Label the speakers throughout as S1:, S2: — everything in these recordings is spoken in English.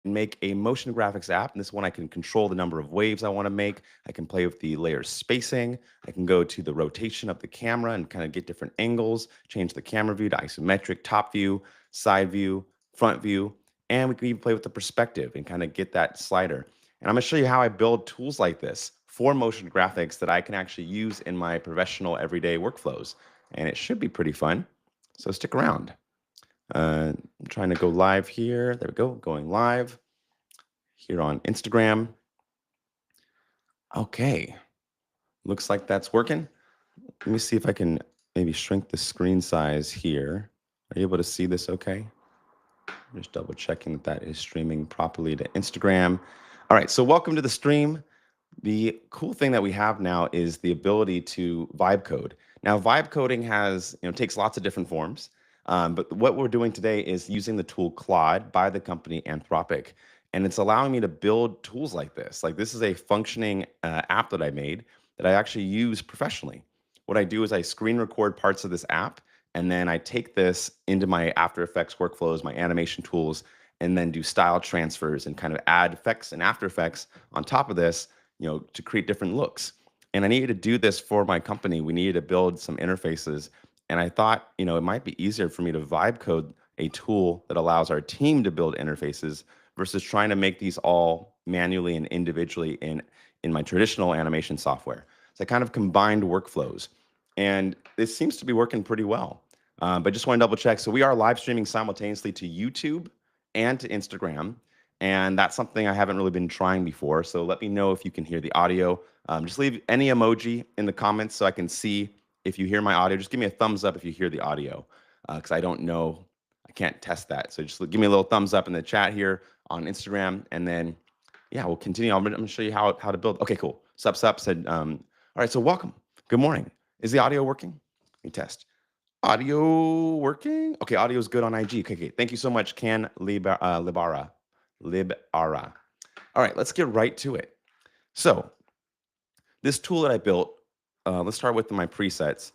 S1: make a motion graphics app. And this one, I can control the number of waves I want to make. I can play with the layer spacing. I can go to the rotation of the camera and kind of get different angles, change the camera view to isometric, top view, side view, front view. And we can even play with the perspective and kind of get that slider. And I'm going to show you how I build tools like this for motion graphics that I can actually use in my professional everyday workflows. And it should be pretty fun. So stick around. I'm trying to go live here. There we go, going live here on Instagram. Okay, looks like that's working. Let me see if I can maybe shrink the screen size here. Are you able to see this okay? I'm just double checking that that is streaming properly to Instagram. All right, so welcome to the stream. The cool thing that we have now is the ability to vibe code. Now, vibe coding takes lots of different forms. But what we're doing today is using the tool Claude by the company Anthropic. And it's allowing me to build tools like this. Like this is a functioning app that I made that I actually use professionally. What I do is I screen record parts of this app, and then I take this into my After Effects workflows, my animation tools, and then do style transfers and kind of add effects and After Effects on top of this, to create different looks. And I needed to do this for my company. We needed to build some interfaces. And I thought, it might be easier for me to vibe code a tool that allows our team to build interfaces versus trying to make these all manually and individually in my traditional animation software. So I kind of combined workflows. And this seems to be working pretty well. But just want to double check. So we are live streaming simultaneously to YouTube and to Instagram. And that's something I haven't really been trying before. So let me know if you can hear the audio. Just leave any emoji in the comments so I can see if you hear my audio. Just give me a thumbs up if you hear the audio, because I don't know. I can't test that. So just give me a little thumbs up in the chat here on Instagram. And then, yeah, we'll continue. I'm going to show you how to build. Okay, cool. Sup said, all right, so welcome. Good morning. Is the audio working? Let me test. Audio working? Okay, audio is good on IG. Okay. Thank you so much, Can Libara. All right, let's get right to it. So this tool that I built, let's start with my presets,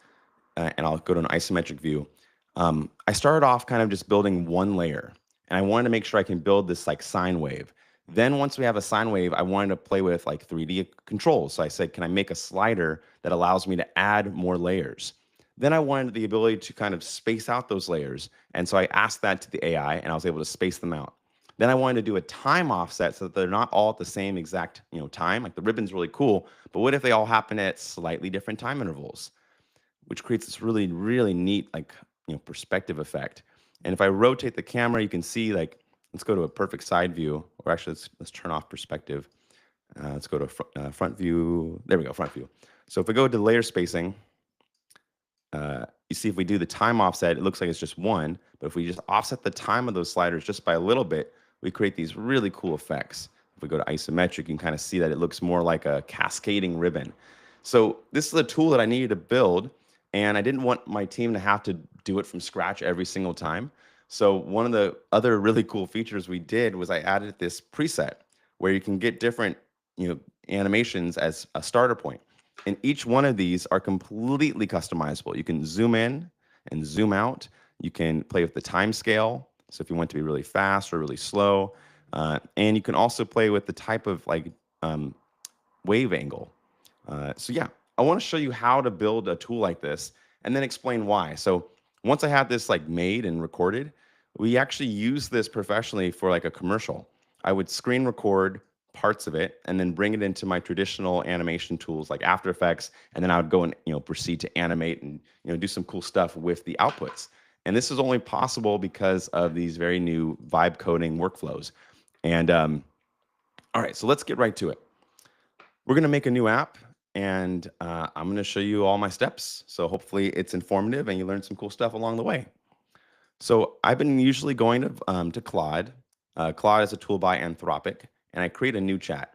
S1: and I'll go to an isometric view. I started off kind of just building one layer, and I wanted to make sure I can build this like sine wave. Then once we have a sine wave, I wanted to play with like 3D controls. So I said, can I make a slider that allows me to add more layers? Then I wanted the ability to kind of space out those layers. And so I asked that to the AI, and I was able to space them out. Then I wanted to do a time offset so that they're not all at the same exact time. Like the ribbon's really cool, but what if they all happen at slightly different time intervals, which creates this really, really neat perspective effect. And if I rotate the camera, you can see like, let's go to a perfect side view, or actually let's turn off perspective. Let's go to front view. There we go, front view. So if we go to layer spacing, you see if we do the time offset, it looks like it's just one. But if we just offset the time of those sliders just by a little bit, we create these really cool effects. If we go to isometric, you can kind of see that it looks more like a cascading ribbon. So this is a tool that I needed to build, and I didn't want my team to have to do it from scratch every single time. So one of the other really cool features we did was I added this preset where you can get different animations as a starter point. And each one of these are completely customizable. You can zoom in and zoom out. You can play with the time scale. So if you want it to be really fast or really slow. And you can also play with the type of wave angle. So yeah, I want to show you how to build a tool like this and then explain why. So once I had this made and recorded, we actually use this professionally for a commercial. I would screen record parts of it and then bring it into my traditional animation tools like After Effects, and then I would go and proceed to animate and do some cool stuff with the outputs. And this is only possible because of these very new vibe coding workflows. And all right, so let's get right to it. We're going to make a new app, and I'm going to show you all my steps. So hopefully it's informative and you learn some cool stuff along the way. So I've been usually going to Claude. Claude is a tool by Anthropic, and I create a new chat.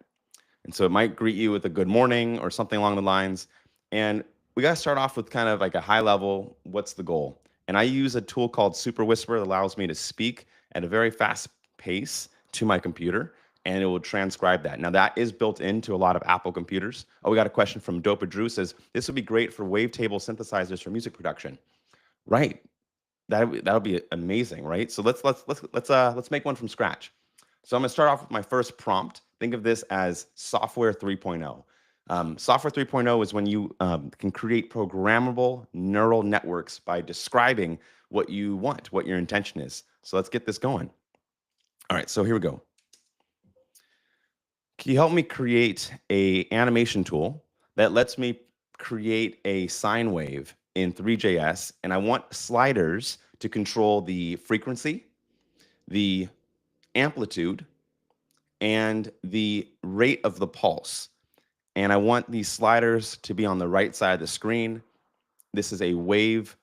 S1: And so it might greet you with a good morning or something along the lines. And we got to start off with kind of like a high level, what's the goal? And I use a tool called Super Whisper that allows me to speak at a very fast pace to my computer, and it will transcribe that. Now that is built into a lot of Apple computers. Oh, we got a question from Dopa Drew says, this would be great for wavetable synthesizers for music production. Right. That would be amazing, right? So let's make one from scratch. So I'm going to start off with my first prompt. Think of this as software 3.0. Software 3.0 is when you can create programmable neural networks by describing what you want, what your intention is. So let's get this going. All right, so here we go. Can you help me create a animation tool that lets me create a sine wave in Three.js, and I want sliders to control the frequency, the amplitude, and the rate of the pulse. And I want these sliders to be on the right side of the screen. This is a wave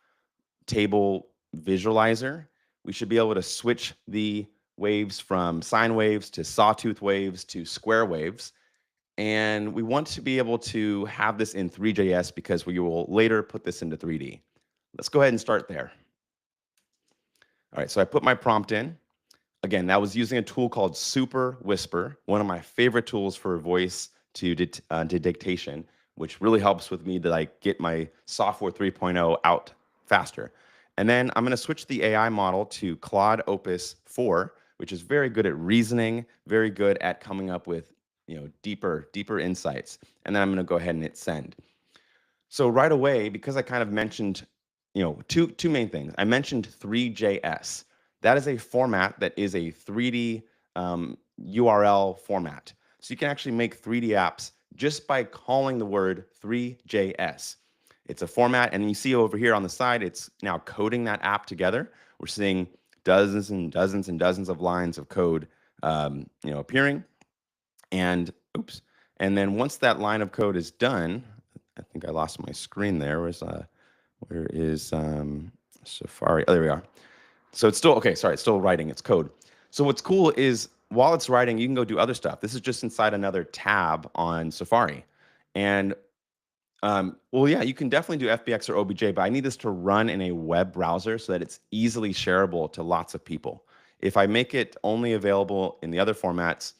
S1: table visualizer. We should be able to switch the waves from sine waves to sawtooth waves to square waves. And we want to be able to have this in Three.js because we will later put this into 3D. Let's go ahead and start there. All right, so I put my prompt in. Again, that was using a tool called Super Whisper, one of my favorite tools for voice to dictation, which really helps with me to like get my software 3.0 out faster. And then I'm going to switch the AI model to Claude Opus 4, which is very good at reasoning, very good at coming up with deeper insights. And then I'm going to go ahead and hit send. So right away, because I kind of mentioned two main things. I mentioned Three.js. That is a format that is a 3D URL format. So you can actually make 3D apps just by calling the word Three.js. It's a format, and you see over here on the side, it's now coding that app together. We're seeing dozens and dozens and dozens of lines of code appearing. And oops. And then once that line of code is done, I think I lost my screen there. Where is Safari? Oh, there we are. So it's still, okay, sorry, it's still writing its code. So what's cool is while it's writing, you can go do other stuff. This is just inside another tab on Safari. And well, yeah, you can definitely do FBX or OBJ, but I need this to run in a web browser so that it's easily shareable to lots of people. If I make it only available in the other formats,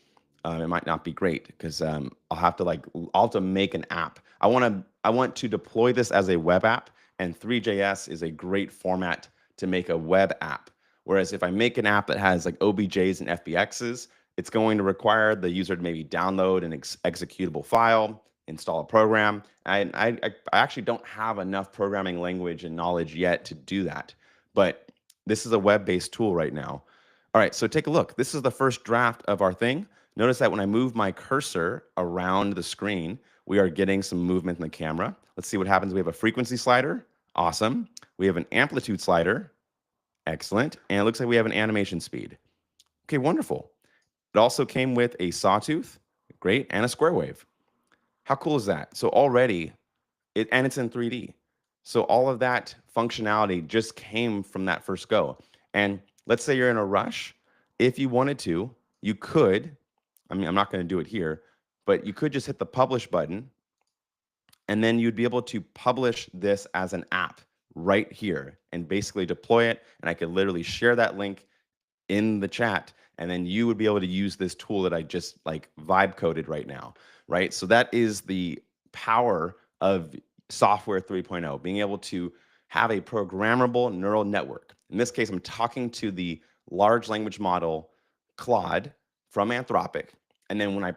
S1: it might not be great because I'll have to make an app. I want to deploy this as a web app, and Three.js is a great format to make a web app. Whereas if I make an app that has like OBJs and FBXs, it's going to require the user to maybe download an executable file, install a program. I actually don't have enough programming language and knowledge yet to do that. But this is a web-based tool right now. All right, so take a look. This is the first draft of our thing. Notice that when I move my cursor around the screen, we are getting some movement in the camera. Let's see what happens. We have a frequency slider. Awesome. We have an amplitude slider. Excellent. And it looks like we have an animation speed. Okay, wonderful. It also came with a sawtooth. Great. And a square wave. How cool is that? So already, it's in 3D. So all of that functionality just came from that first go. And let's say you're in a rush. If you wanted to, you could, I mean, I'm not going to do it here, but you could just hit the publish button, and then you'd be able to publish this as an app right here and basically deploy it. And I could literally share that link in the chat, and then you would be able to use this tool that I just like vibe coded right now, right? So that is the power of software 3.0, being able to have a programmable neural network. In this case, I'm talking to the large language model Claude from Anthropic. And then when I